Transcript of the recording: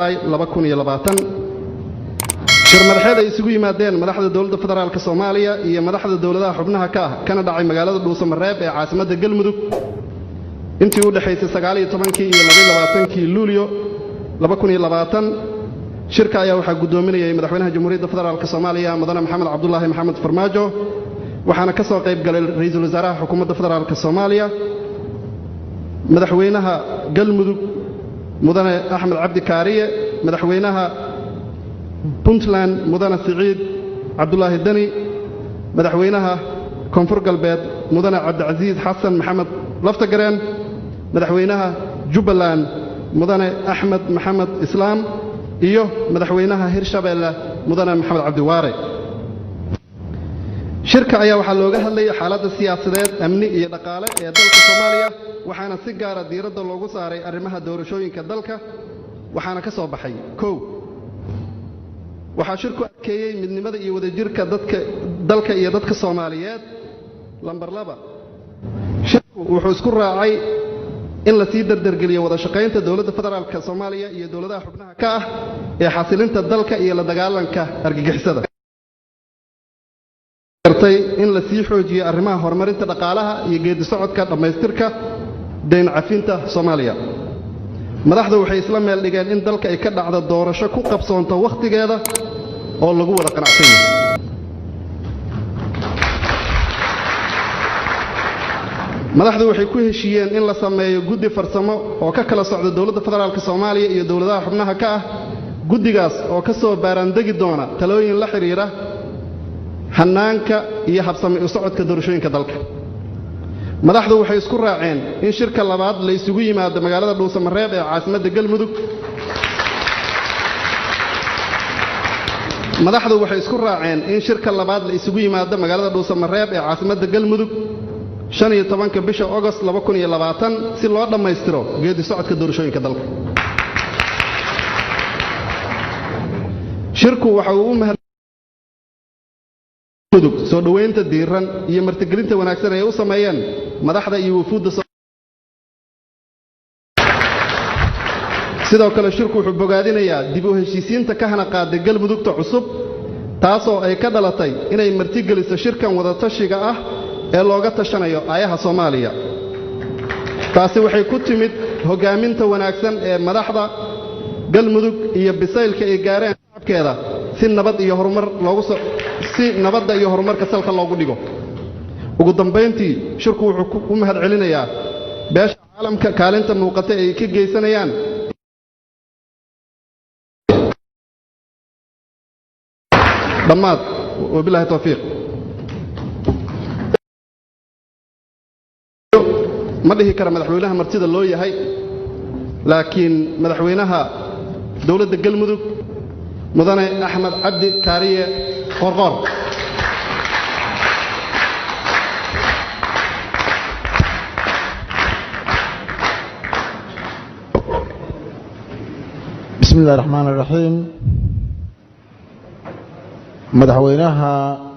2020 shir madaxeed ay isugu yimaadeen madaxda dawladda federaalka Soomaaliya iyo madaxda dawladaha xubnaha ka ah kana dhacay magaalada Dhuusamareeb ee caasimadda Galmudug intii u dhaxaysay 19 iyo 22 Luulyo 2020 shirka ayaa waxa gudoominayay madaxweynaha Jamhuuriyadda Federaalka Soomaaliya Mudane Maxamed Cabdullaahi Maxamed Farmaajo waxaana ka soo qayb galay ra'iisul wasaaraha xukuumadda federaalka Soomaaliya madaxweynaha Galmudug Mudane Axmed Cabdi Kaariye madaxweynaha Puntland Mudane Siciid Cabdullaahi Dani madaxweynaha Koonfur Galbeed Mudane Cabdicaziis Xasan Maxamed Laftagareen madaxweynaha Jubbaland Mudane Axmed Maxamed Islaam iyo madaxweynaha Hirshabeelle Mudane Maxamed Cabdi Waare shirka ayaa waxa looga hadlayay xaaladda siyaasadeed amni iyo dhaqaale ee dalka Soomaaliya waxaana si gaar ah diiradda loogu saaray arrimaha doorashooyinka dalka waxaana ka soo baxay waxaa shirku adkeeyay midnimada iyo wadajirka dalka iyo dadka Soomaaliyeed lambar 2 shirku wuxuu isku raacay in la sii dardargeliyo wada shaqaynta dawladda federaalka Soomaaliya iyo dawladaha xubnaha ka ah ee xasilinta dalka iyo la dagaalanka argagixisada in la sii xoojiyo arrimaha horumarinta dhaqaalaha iyo geedi socodka dhamaystirka deyn cafinta Soomaaliya madaxdu waxay isla meel dhigeen in dalka ay ka dhacdo doorasho ku qabsoonto waqtigeeda oo lagu wada qanacsan yahay madaxdu waxay ku heshiiyeen in la sameeyo guddi farsamo oo ka kala socda dawladda federaalka Soomaaliya iyo dawladaha xubnaha ka ah guddigaas oo ka soo baaraandegi doona talooyin la xiriira hanaanka iyo habsami u socodka doorashooyinka dalka madaxdu waxay isku raaceen in shirka labaad la isugu yimaado magaalada Dhuusamareeb ee caasimadda Galmudug madaxdu waxay isku raaceen in shirka labaad la isugu yimaado magaalada Dhuusamareeb ee caasimadda Galmudug 15 bisha August 2020 si loo dhameystiro geedi socodka doorashooyinka dalka shirku waxa uu soo dhaweynta diiran iyo martigelinta wanaagsan ay u sameeyeen madaxda iyo wufuudda sidoo kale shirku wuxuu bogaadinayaa dib u heshiisiinta ka hana qaaday Galmudugta cusub taasoo ay ka dhalatay inay martigeliso shirkan wada tashiga ah ee looga tashanayo aayaha Soomaaliya taasi waxay ku timid hogaaminta wanaagsan ee madaxda Galmudug iyo bisaylka ay gaareen shacabkeeda si nabad iyo horumar loogu soo si nabadda iyo horumarka salka loogu dhigo ugu dambeyntii shirku wuxuu u mahad celinayaa beesha caalamka kaalinta muuqata ay ka geysanayaan dhammaad wabillahi tawfiiq ma dhihi kara madaxweynaha martida loo yahay laakiin madaxweynaha dawladda Galmudug Mudane Axmed Cabdi Kaariye qorqor بسم الله الرحمن الرحيم مدحوينها